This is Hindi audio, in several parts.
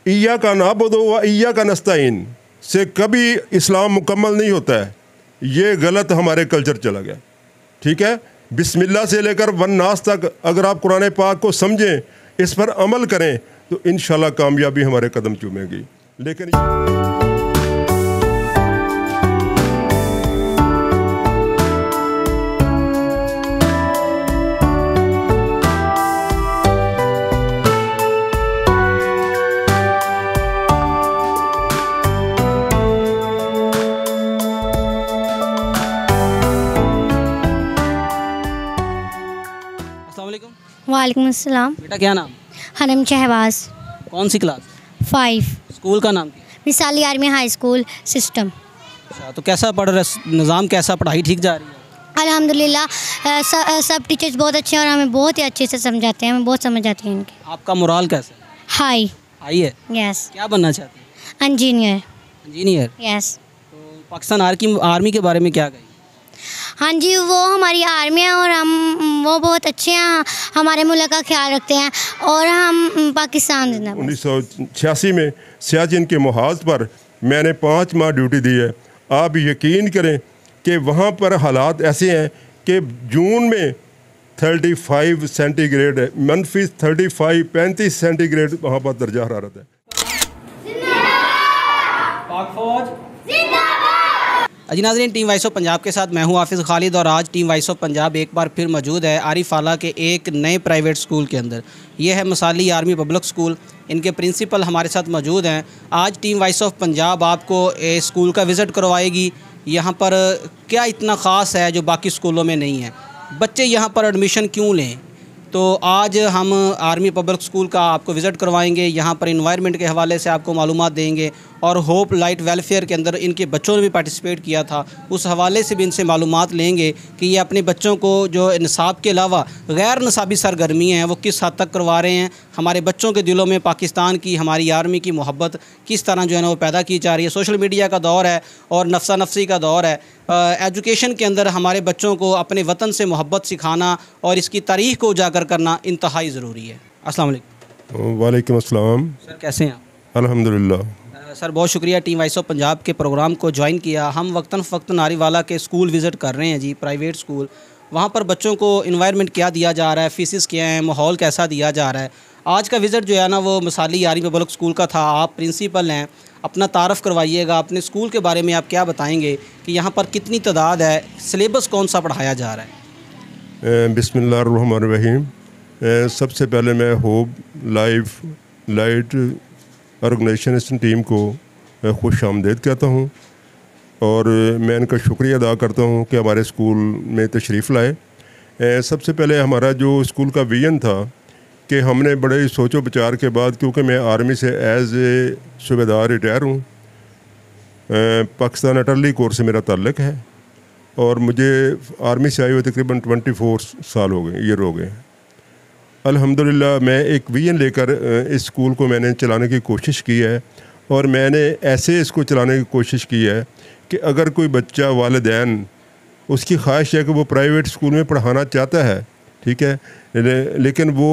इय्या का नाबुदु व इय्या का नस्तईन से कभी इस्लाम मुकम्मल नहीं होता है। ये गलत हमारे कल्चर चला गया, ठीक है। बिस्मिल्लाह से लेकर वन्नास तक अगर आप कुरान पाक को समझें, इस पर अमल करें, तो इंशाल्लाह कामयाबी हमारे कदम चूमेगी। लेकिन वालेकुम अस्सलाम। बेटा क्या नाम? हनम शहबाज। कौन सी क्लास? 5। स्कूल का नाम क्या? मिसाली आर्मी हाई स्कूल सिस्टम। अच्छा, तो कैसा पढ़ रहा, निज़ाम कैसा, पढ़ाई ठीक जा रही है? अल्हम्दुलिल्लाह, सब टीचर्स बहुत अच्छे हैं और हमें बहुत ही अच्छे से समझाते हैं, हमें बहुत समझ आती है इनकी। आपका मोराल कैसा है? हाई। हाई है? यस। क्या बनना चाहते हैं? इंजीनियर। इंजीनियर? यस। तो पाकिस्तान आर्मी के बारे में क्या कहें? हाँ जी, वो हमारी आर्मी है और वो बहुत अच्छे हैं, हमारे मुल्क का ख्याल रखते हैं और हम पाकिस्तान जिंदाबाद। 1986 में सियाचिन के मुहाज पर मैंने 5 माह ड्यूटी दी है। आप यकीन करें कि वहाँ पर हालात ऐसे हैं कि जून में 35 सेंटीग्रेड है, -35 35 सेंटीग्रेड वहाँ पर दर्जा हरारत है। पाक फौज जी नाज़रीन, टीम वॉइस ऑफ पंजाब के साथ मैं हूं हाफिज़ खालिद और आज टीम वॉइस ऑफ पंजाब एक बार फिर मौजूद है आरिफ आला के एक नए प्राइवेट स्कूल के अंदर। ये है मिसाली आर्मी पब्लिक स्कूल। इनके प्रिंसिपल हमारे साथ मौजूद हैं। आज टीम वॉइस ऑफ पंजाब आपको स्कूल का विज़िट करवाएगी। यहाँ पर क्या इतना ख़ास है जो बाकी स्कूलों में नहीं है, बच्चे यहाँ पर एडमिशन क्यों लें, तो आज हम आर्मी पब्लिक स्कूल का आपको विज़िट करवाएंगे। यहाँ पर इन्वायरमेंट के हवाले से आपको मालूमात देंगे और होप लाइट वेलफेयर के अंदर इनके बच्चों ने भी पार्टिसिपेट किया था, उस हवाले से भी इनसे मालूमात लेंगे कि ये अपने बच्चों को जो निसाब के अलावा गैर निसाबी सरगर्मियाँ हैं वो किस हद तक करवा रहे हैं। हमारे बच्चों के दिलों में पाकिस्तान की, हमारी आर्मी की मोहब्बत किस तरह जो है ना वो पैदा की जा रही है। सोशल मीडिया का दौर है और नफ्सा नफ्सी का दौर है। एजुकेशन के अंदर हमारे बच्चों को अपने वतन से मोहब्बत सिखाना और इसकी तारीख़ को उजागर करना इंतहाई ज़रूरी है। अस्सलाम वालेकुम। वालेकुम अस्सलाम। सर कैसे हैं आप? अल्हम्दुलिल्लाह। सर बहुत शुक्रिया टीम वॉइस ऑफ पंजाब के प्रोग्राम को ज्वाइन किया। हम वक्तन फ़वक्तन नारीवाला के स्कूल विज़िट कर रहे हैं जी, प्राइवेट स्कूल। वहाँ पर बच्चों को इन्वायरमेंट क्या दिया जा रहा है, फ़ीसिस क्या हैं, माहौल कैसा दिया जा रहा है। आज का विज़िट जो है ना वो मिसाली आर्मी पब्लिक स्कूल का था। आप प्रिंसिपल हैं, अपना तारफ़ करवाइएगा, अपने स्कूल के बारे में आप क्या बताएँगे कि यहाँ पर कितनी तादाद है, सिलेबस कौन सा पढ़ाया जा रहा है? बिस्मिल्लाहिर्रहमानिर्रहीम। सबसे पहले मैं होप लाइट ऑर्गेनाइजेशन टीम को खुश आमदीद कहता हूँ और मैं इनका शुक्रिया अदा करता हूँ कि हमारे स्कूल में तशरीफ़ लाए। सबसे पहले हमारा जो स्कूल का विजन था कि हमने बड़े सोचो विचार के बाद, क्योंकि मैं आर्मी से एज़ ए सूबेदार रिटायर हूँ, पाकिस्तान अटर्ली कोर से मेरा ताल्लुक़ है और मुझे आर्मी से आए हुए तकरीबन 24 साल हो गए। अल्हम्दुलिल्लाह मैं एक विजन लेकर इस स्कूल को मैंने चलाने की कोशिश की है और मैंने ऐसे इसको चलाने की कोशिश की है कि अगर कोई बच्चा, वालिदैन, उसकी ख्वाहिश है कि वो प्राइवेट स्कूल में पढ़ाना चाहता है, ठीक है, लेकिन वो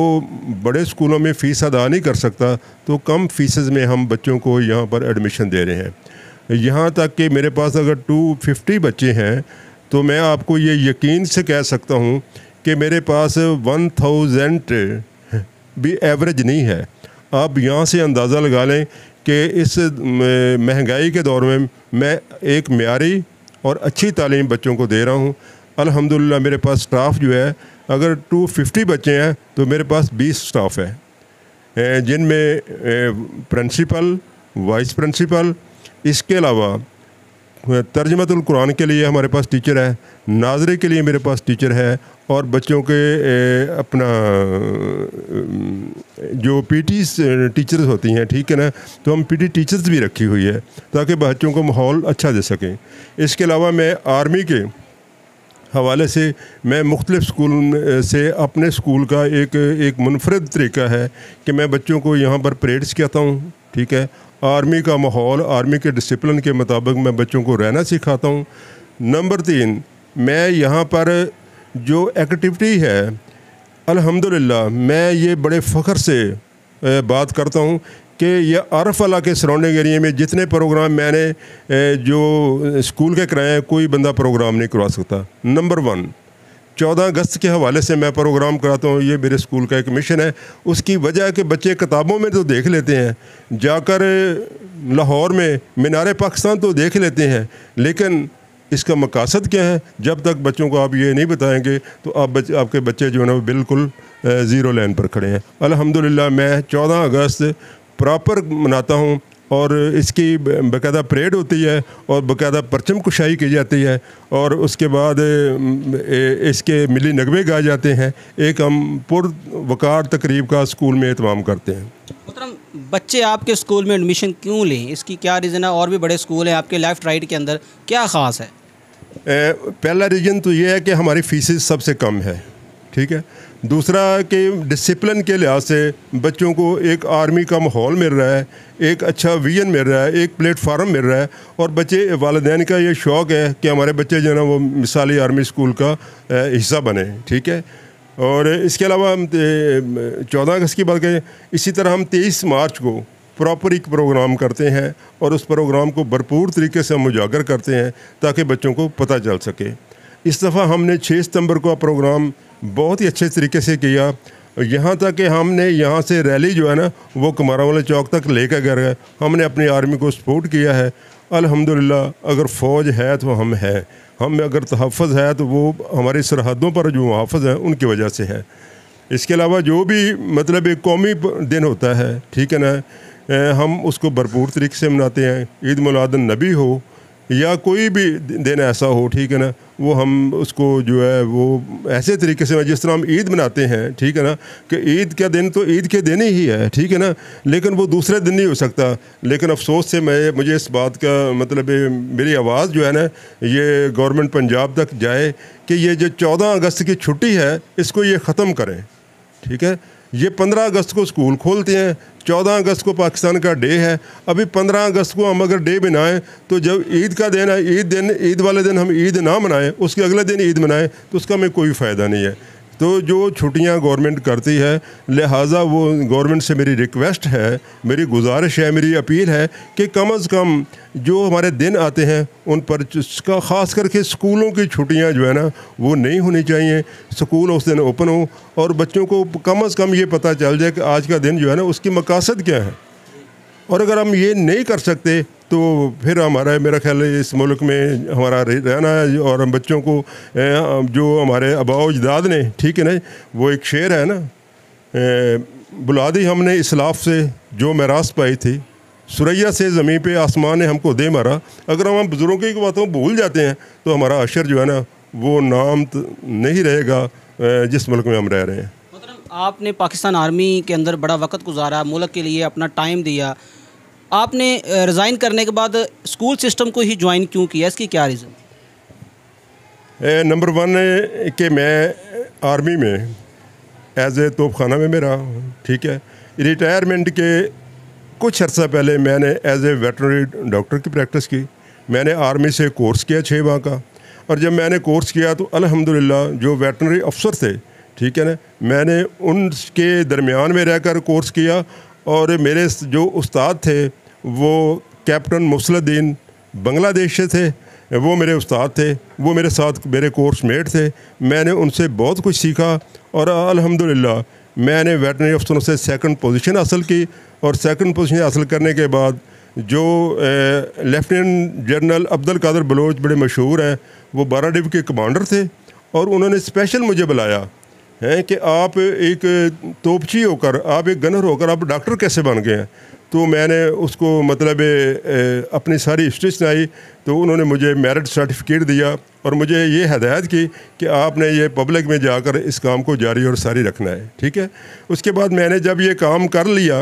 बड़े स्कूलों में फ़ीस अदा नहीं कर सकता, तो कम फ़ीसेस में हम बच्चों को यहाँ पर एडमिशन दे रहे हैं। यहाँ तक कि मेरे पास अगर 250 बच्चे हैं तो मैं आपको ये यकीन से कह सकता हूँ कि मेरे पास 1000 भी एवरेज नहीं है। आप यहाँ से अंदाज़ा लगा लें कि इस महंगाई के दौर में मैं एक म्यारी और अच्छी तालीम बच्चों को दे रहा हूँ। अल्हम्दुलिल्लाह मेरे पास स्टाफ जो है, अगर 250 बच्चे हैं तो मेरे पास 20 स्टाफ है, जिनमें प्रिंसिपल, वाइस प्रिंसिपल, इसके अलावा तर्जुमतुल कुरान के लिए हमारे पास टीचर है, नाज़रे के लिए मेरे पास टीचर है और बच्चों के अपना जो पीटी टीचर्स होती हैं, ठीक है ना, तो हम पीटी टीचर्स भी रखी हुई है ताकि बच्चों को माहौल अच्छा दे सकें। इसके अलावा मैं आर्मी के हवाले से मैं मुख्तलिफ़ स्कूल से अपने स्कूल का एक मुनफरद तरीका है कि मैं बच्चों को यहाँ पर परेड्स कहता हूँ, ठीक है, आर्मी का माहौल, आर्मी के डिसिप्लिन के मुताबिक मैं बच्चों को रहना सिखाता हूँ। नंबर 3, मैं यहाँ पर जो एक्टिविटी है, अल्हम्दुलिल्लाह मैं ये बड़े फ़ख्र से बात करता हूँ कि ये आरफ वाला के सराउंडिंग एरिया में जितने प्रोग्राम मैंने जो स्कूल के कराए हैं, कोई बंदा प्रोग्राम नहीं करवा सकता। नंबर 1, 14 अगस्त के हवाले से मैं प्रोग्राम कराता हूँ, ये मेरे स्कूल का एक मिशन है। उसकी वजह है कि बच्चे किताबों में तो देख लेते हैं, जाकर लाहौर में मीनार पाकिस्तान तो देख लेते हैं, लेकिन इसका मकासद क्या है? जब तक बच्चों को आप ये नहीं बताएंगे तो आपके बच्चे जो है ना वो बिल्कुल ज़ीरो लाइन पर खड़े हैं। अल्हम्दुलिल्लाह मैं 14 अगस्त प्रॉपर मनाता हूँ और इसकी बाकायदा परेड होती है और बाकायदा परचम कुशाई की जाती है और उसके बाद इसके मिली नगमे गाए जाते हैं। एक हम पुरवकार तकरीब का स्कूल में एहतमाम करते हैं। मोहतरम, बच्चे आपके स्कूल में एडमिशन क्यों लें, इसकी क्या रीज़न है? और भी बड़े स्कूल हैं आपके लेफ़्ट राइट के अंदर, क्या ख़ास है? पहला रीज़न तो ये है कि हमारी फ़ीसेस सबसे कम है, ठीक है। दूसरा कि डिसिप्लिन के लिहाज से बच्चों को एक आर्मी का माहौल मिल रहा है, एक अच्छा विजन मिल रहा है, एक प्लेटफार्म मिल रहा है और बच्चे वालिदैन का ये शौक़ है कि हमारे बच्चे जो है ना वो मिसाली आर्मी स्कूल का हिस्सा बने, ठीक है। और इसके अलावा हम 14 अगस्त की बात करें, इसी तरह हम 23 मार्च को प्रॉपर एक प्रोग्राम करते हैं और उस प्रोग्राम को भरपूर तरीके से हम उजागर करते हैं ताकि बच्चों को पता चल सके। इस दफ़ा हमने 6 सितंबर को प्रोग्राम बहुत ही अच्छे तरीके से किया, यहाँ तक कि हमने यहाँ से रैली जो है ना वो कमारावाला चौक तक लेकर गए। हमने अपनी आर्मी को सपोर्ट किया है। अल्हम्दुलिल्लाह अगर फ़ौज है तो हम हैं, हम अगर तहफ़्फ़ुज़ है तो वो हमारी सरहदों पर जो मुहाफ़िज़ हैं उनकी वजह से है। इसके अलावा जो भी मतलब एक कौमी दिन होता है, ठीक है ना, हम उसको भरपूर तरीके से मनाते हैं। ईद मिलादुन नबी हो या कोई भी दिन ऐसा हो, ठीक है ना, वो हम उसको जो है वो ऐसे तरीके से जिस तरह हम ईद मनाते हैं, ठीक है ना, कि ईद का दिन तो ईद के दिन ही है, ठीक है ना, लेकिन वो दूसरे दिन नहीं हो सकता। लेकिन अफसोस से मुझे इस बात का मतलब मेरी आवाज़ जो है ना ये गवर्नमेंट पंजाब तक जाए कि ये जो 14 अगस्त की छुट्टी है इसको ये ख़त्म करें, ठीक है। ये 15 अगस्त को स्कूल खोलते हैं, 14 अगस्त को पाकिस्तान का डे है। अभी 15 अगस्त को हम अगर डे बनाएं तो जब ईद का दिन है, ईद वाले दिन हम ईद ना मनाएं, उसके अगले दिन ईद मनाएं तो उसका हमें कोई फ़ायदा नहीं है। तो जो छुट्टियां गवर्नमेंट करती है, लिहाजा वो गवर्नमेंट से मेरी रिक्वेस्ट है, मेरी गुजारिश है, मेरी अपील है कि कम से कम जो हमारे दिन आते हैं उन पर ख़ास करके स्कूलों की छुट्टियां जो है ना वो नहीं होनी चाहिए। स्कूल उस दिन ओपन हो और बच्चों को कम से कम ये पता चल जाए कि आज का दिन जो है ना उसकी मकासद क्या है। और अगर हम ये नहीं कर सकते तो फिर मेरा ख्याल है इस मुल्क में हमारा रहना है। और हम बच्चों को जो हमारे आबाओ अजदाद ने, ठीक है ना, वो एक शेर है ना, बुला दी हमने इस्लाफ से जो मिरास पाई थी, सुरैया से ज़मीन पे आसमान ने हमको दे मारा। अगर हम बुज़ुर्गों की बातों को भूल जाते हैं तो हमारा अशर जो है ना वो नाम नहीं रहेगा जिस मुल्क में हम रह रहे हैं। मतलब आपने पाकिस्तान आर्मी के अंदर बड़ा वक्त गुजारा, मुल्क के लिए अपना टाइम दिया, आपने रिज़ाइन करने के बाद स्कूल सिस्टम को ही ज्वाइन क्यों किया, इसकी क्या रीज़न? नंबर 1 कि मैं आर्मी में एज ए तोपखाना में मेरा, ठीक है, रिटायरमेंट के कुछ अर्सा पहले मैंने एज ए वेटरनरी डॉक्टर की प्रैक्टिस की। मैंने आर्मी से कोर्स किया 6 माह का, और जब मैंने कोर्स किया तो अल्हम्दुलिल्लाह जो वेटरनरी अफसर थे, ठीक है ना, मैंने उनके दरमियान में रहकर कोर्स किया। और मेरे जो उस्ताद थे वो कैप्टन मुफसलुद्दीन बांग्लादेश से थे, वो मेरे उस्ताद थे, वो मेरे साथ मेरे कोर्स मेट थे। मैंने उनसे बहुत कुछ सीखा और अल्हम्दुलिल्लाह मैंने वेटरनरी अफसरों से 2nd पोजीशन हासिल की। और 2nd पोजीशन हासिल करने के बाद जो लेफ्टिनेंट जनरल अब्दुल कादिर बलोच बड़े मशहूर हैं, वो 12 डिव के कमांडर थे और उन्होंने स्पेशल मुझे बुलाया है कि आप एक तोपची होकर, आप एक गनर होकर आप डॉक्टर कैसे बन गए हैं। तो मैंने उसको मतलब अपनी सारी हिस्ट्री सुनाई। तो उन्होंने मुझे मेरिट सर्टिफिकेट दिया और मुझे ये हदायत की कि आपने ये पब्लिक में जाकर इस काम को जारी और सारी रखना है, ठीक है। उसके बाद मैंने जब ये काम कर लिया,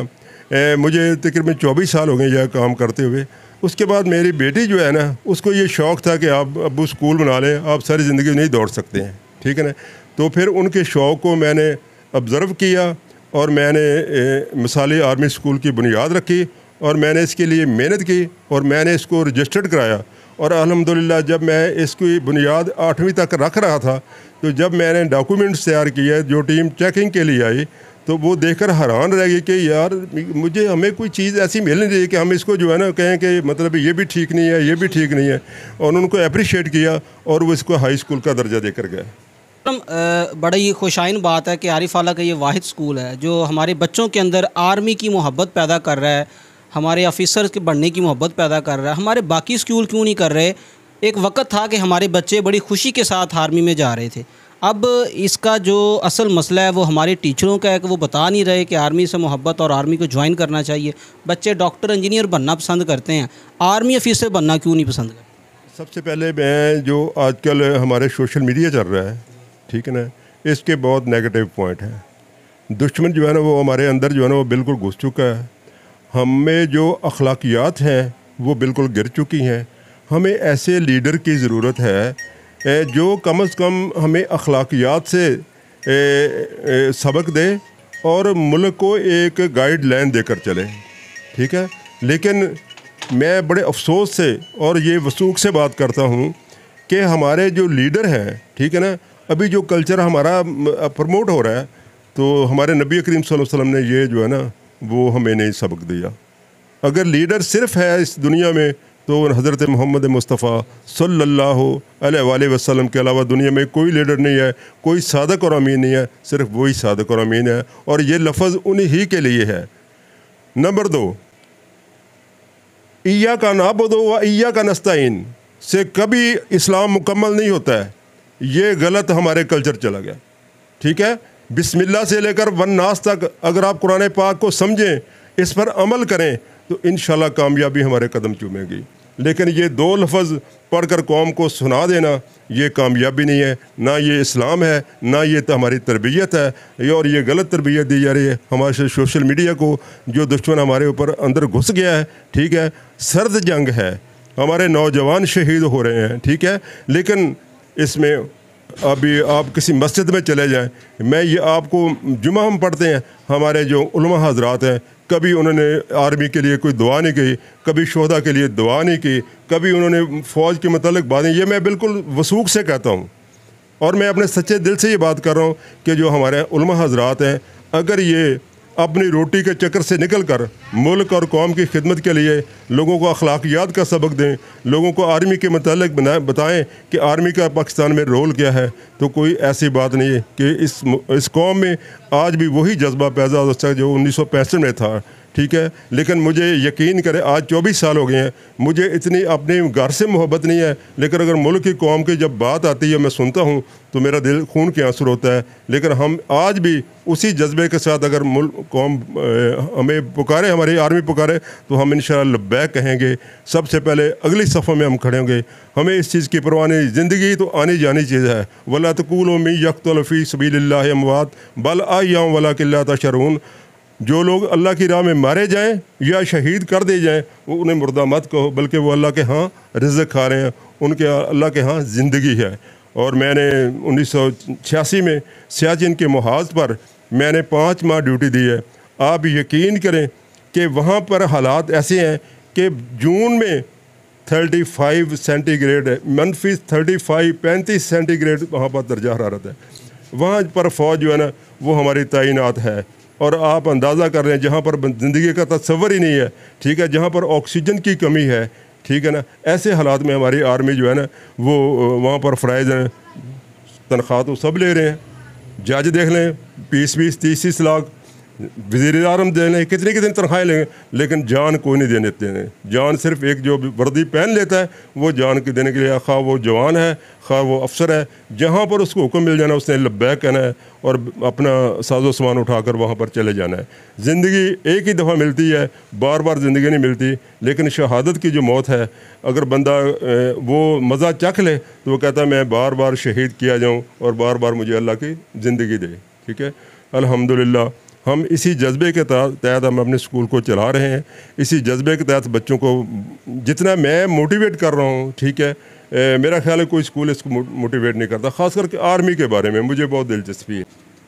मुझे तकरीबन 24 साल हो गए यह काम करते हुए। उसके बाद मेरी बेटी जो है ना उसको ये शौक़ था कि आप अब्बू स्कूल बना लें, आप सारी ज़िंदगी नहीं दौड़ सकते हैं, ठीक है ना। तो फिर उनके शौक़ को मैंने ऑब्ज़र्व किया और मैंने मिसाली आर्मी स्कूल की बुनियाद रखी और मैंने इसके लिए मेहनत की और मैंने इसको रजिस्टर्ड कराया। और अल्हम्दुलिल्लाह जब मैं इसकी बुनियाद 8वीं तक रख रहा था, तो जब मैंने डॉक्यूमेंट्स तैयार किए, जो टीम चेकिंग के लिए आई, तो वो देखकर हैरान रह गई कि यार मुझे हमें कोई चीज़ ऐसी मिल नहीं रही कि हम इसको जो है ना कहें कि मतलब ये भी ठीक नहीं है, ये भी ठीक नहीं है। और उनको अप्रिशिएट किया और वो इसको हाई स्कूल का दर्जा देकर गए। बड़ी ही खुशाइन बात है कि आरिफ आला का ये वाहिद स्कूल है जो हमारे बच्चों के अंदर आर्मी की मोहब्बत पैदा कर रहा है, हमारे ऑफिसर्स के बनने की मोहब्बत पैदा कर रहा है। हमारे बाकी स्कूल क्यों नहीं कर रहे? एक वक्त था कि हमारे बच्चे बड़ी खुशी के साथ आर्मी में जा रहे थे। अब इसका जो असल मसला है वो हमारे टीचरों का है कि वो बता नहीं रहे कि आर्मी से मोहब्बत और आर्मी को ज्वाइन करना चाहिए। बच्चे डॉक्टर इंजीनियर बनना पसंद करते हैं, आर्मी ऑफिसर बनना क्यों नहीं पसंद करते? सबसे पहले मैं जो आजकल हमारे सोशल मीडिया चल रहा है, ठीक है ना, इसके बहुत नेगेटिव पॉइंट हैं। दुश्मन जो है ना वो हमारे अंदर जो है ना वो बिल्कुल घुस चुका है। हमें जो अखलाकियात हैं वो बिल्कुल गिर चुकी हैं। हमें ऐसे लीडर की ज़रूरत है जो कम से कम हमें अखलाकियात से सबक दे और मुल्क को एक गाइडलाइन देकर चले, ठीक है। लेकिन मैं बड़े अफसोस से और ये वसूख से बात करता हूँ कि हमारे जो लीडर हैं, ठीक है ना, अभी जो कल्चर हमारा प्रमोट हो रहा है, तो हमारे नबी करीम सल्लल्लाहु अलैहि वसल्लम ने ये जो है ना वो हमें नहीं सबक दिया। अगर लीडर सिर्फ है इस दुनिया में तो हज़रत मोहम्मद मुस्तफ़ा सल्लल्लाहु अलैहि वसल्लम के अलावा दुनिया में कोई लीडर नहीं है, कोई सादक और अमीन नहीं है, सिर्फ वही सादक और अमीन है। और ये लफ्ज़ उन्हीं ही के लिए है। नंबर 2, इय्या का नाबुदु व इय्या का नस्तईन से कभी इस्लाम मुकम्मल नहीं होता है। ये गलत हमारे कल्चर चला गया, ठीक है। बिस्मिल्लाह से लेकर वन्नास तक अगर आप कुरान पाक को समझें, इस पर अमल करें तो इंशाल्लाह कामयाबी हमारे कदम चूमेगी। लेकिन ये 2 लफ्ज़ पढ़कर कौम को सुना देना ये कामयाबी नहीं है, ना ये इस्लाम है, ना ये तो हमारी तरबियत है। और ये गलत तरबियत दी जा रही है हमारे सोशल मीडिया को, जो दुश्मन हमारे ऊपर अंदर घुस गया है, ठीक है। सर्द जंग है, हमारे नौजवान शहीद हो रहे हैं, ठीक है। लेकिन इसमें अभी आप किसी मस्जिद में चले जाएं, मैं ये आपको जुमा हम पढ़ते हैं, हमारे जो उलमा हजरात हैं कभी उन्होंने आर्मी के लिए कोई दुआ नहीं की, कभी शोहदा के लिए दुआ नहीं की, कभी उन्होंने फ़ौज के मतलब बातें, ये मैं बिल्कुल वसूख से कहता हूँ और मैं अपने सच्चे दिल से ये बात कर रहा हूँ कि जो हमारे उलमा हजरात हैं, अगर ये अपनी रोटी के चक्कर से निकल कर मुल्क और कौम की खिदमत के लिए लोगों को अखलाकियात का सबक दें, लोगों को आर्मी के मतलब बताएं कि आर्मी का पाकिस्तान में रोल क्या है, तो कोई ऐसी बात नहीं है कि इस कौम में आज भी वही जज्बा पैदा हो सकता है जो 1965 में था, ठीक है। लेकिन मुझे यकीन करें आज 24 साल हो गए हैं, मुझे इतनी अपने घर से मोहब्बत नहीं है, लेकिन अगर मुल्क की कौम की जब बात आती है मैं सुनता हूँ तो मेरा दिल खून के आंसू होता है। लेकिन हम आज भी उसी जज्बे के साथ अगर कौम हमें पुकारे, हमारी आर्मी पुकारे, तो हम इंशाअल्लाह लब्बैक कहेंगे। सबसे पहले अगली सफ़ों में हम खड़े होंगे। हमें इस चीज़ की परवाह नहीं, ज़िंदगी तो आनी जानी चीज़ है। वला तक़ूलू मिन यक़्तुल फ़ी सबीलिल्लाहि अमवात बल अहय्याउन वलाकिन ला तशऊरून। जो लोग अल्लाह की राह में मारे जाएं या शहीद कर दिए जाएं, वो उन्हें मुर्दा मत कहो, बल्कि वो अल्लाह के हाँ रिज़्क़ खा रहे हैं, उनके अल्लाह के हाँ ज़िंदगी है। और मैंने 1986 में सियाचिन के मुहाज पर मैंने 5 माह ड्यूटी दी है। आप यकीन करें कि वहाँ पर हालात ऐसे हैं कि जून में 35 सेंटीग्रेड है, -35 35 सेंटीग्रेड वहाँ पर दर्जा हरारत है। वहाँ पर फ़ौज जो है ना वो हमारी तैनात है। और आप अंदाज़ा कर रहे हैं जहाँ पर ज़िंदगी का तस्वर ही नहीं है, ठीक है, जहाँ पर ऑक्सीजन की कमी है, ठीक है ना, ऐसे हालात में हमारी आर्मी जो है ना वो वहाँ पर फ़राइज़ हैं। तनख्वाह तो सब ले रहे हैं, जज देख लें 20-20 30-30 लाख, वज़ीर आज़म दे लें, कितनी तनख्वाहें लेंगे, लेकिन जान कोई नहीं देने देते हैं। जान सिर्फ एक जो वर्दी पहन लेता है वो जान के देने के लिए, खा वो जवान है खा वो अफसर है, जहाँ पर उसको हुक्म मिल जाना उसने लब्बैक कहना है और अपना साजो सामान उठाकर वहाँ पर चले जाना है। ज़िंदगी एक ही दफ़ा मिलती है, बार बार ज़िंदगी नहीं मिलती। लेकिन शहादत की जो मौत है, अगर बंदा वो मज़ा चख ले तो वो कहता है मैं बार बार शहीद किया जाऊँ और बार बार मुझे अल्लाह की ज़िंदगी दे, ठीक है। अल्हम्दुलिल्लाह हम इसी जज्बे के तहत हम अपने स्कूल को चला रहे हैं। इसी जज्बे के तहत बच्चों को जितना मैं मोटिवेट कर रहा हूँ, ठीक है, मेरा ख्याल है कोई स्कूल इसको मोटिवेट नहीं करता, ख़ास करके आर्मी के बारे में मुझे बहुत दिलचस्पी है।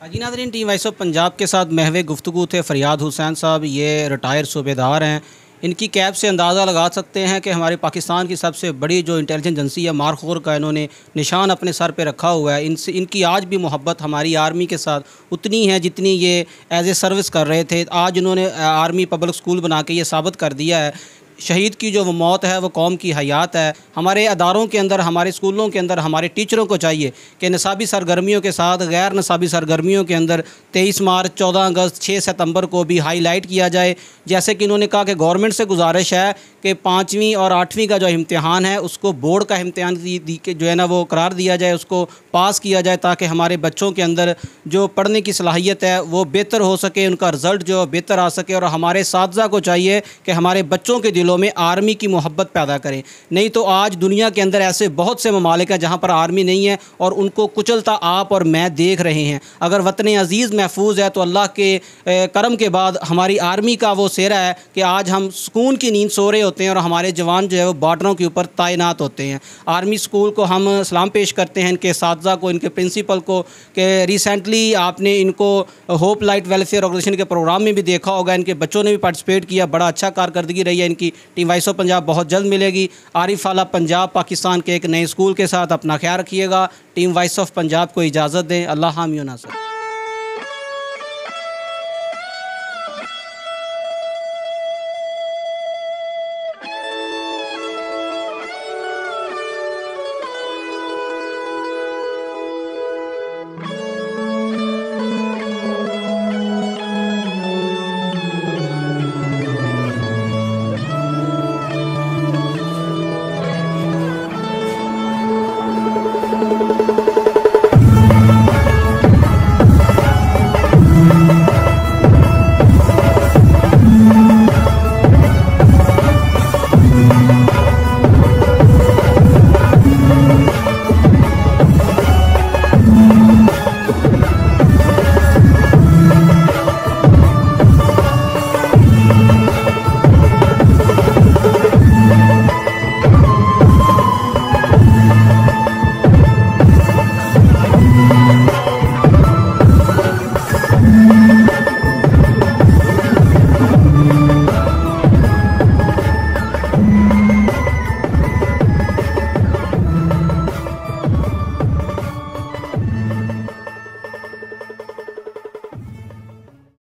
जी नाज़रीन, टीम वॉइस ऑफ पंजाब के साथ महवे गुफ्तगू थे फ़रियाद हुसैन साहब। ये रिटायर सूबेदार हैं, इनकी कैब से अंदाज़ा लगा सकते हैं कि हमारे पाकिस्तान की सबसे बड़ी जो इंटेलिजेंस एजेंसी है मारखोर का इन्होंने निशान अपने सर पे रखा हुआ है। इनकी आज भी मोहब्बत हमारी आर्मी के साथ उतनी है जितनी ये एज ए सर्विस कर रहे थे। आज इन्होंने आर्मी पब्लिक स्कूल बना के ये साबित कर दिया है शहीद की जो वो मौत है वो कौम की हयात है। हमारे अदारों के अंदर, हमारे स्कूलों के अंदर हमारे टीचरों को चाहिए कि निसाबी सरगर्मियों के साथ गैर निसाबी सरगर्मियों के अंदर 23 मार्च, 14 अगस्त, 6 सितंबर को भी हाईलाइट किया जाए। जैसे कि इन्होंने कहा कि गवर्नमेंट से गुजारिश है कि 5वीं और 8वीं का जो इम्तिहान है उसको बोर्ड का इम्तिहान जो है ना वो करार दिया जाए, उसको पास किया जाए, ताकि हमारे बच्चों के अंदर जो पढ़ने की सलाहियत है वो बेहतर हो सके, उनका रिज़ल्ट जो बेहतर आ सके। और हमारे साथी को चाहिए कि हमारे बच्चों के दिलों में आर्मी की मोहब्बत पैदा करें। नहीं तो आज दुनिया के अंदर ऐसे बहुत से ममालिक हैं जहाँ पर आर्मी नहीं है और उनको कुचलता आप और मैं देख रहे हैं। अगर वतन अज़ीज़ महफूज है तो अल्लाह के करम के बाद हमारी आर्मी का वो सेहरा है कि आज हम सुकून की नींद सो रहे होते हैं और हमारे जवान जो है वो बॉर्डरों के ऊपर तैनात होते हैं। आर्मी स्कूल को हम सलाम पेश करते हैं, इनके साथी को, इनके प्रिंसिपल को, कि रिसेंटली आपने इनको होप लाइट वेलफेयर ऑर्गेनाइजेशन के प्रोग्राम में भी देखा होगा, इनके बच्चों ने भी पार्टिसिपेट किया, बड़ा अच्छा कारकर्दगी रही है इनकी। टीम वॉइस ऑफ पंजाब बहुत जल्द मिलेगी। आरिफ आला पंजाब पाकिस्तान के एक नए स्कूल के साथ। अपना ख्याल रखिएगा। टीम वॉइस ऑफ पंजाब को इजाज़त दें। अल्लाह हामी नासर।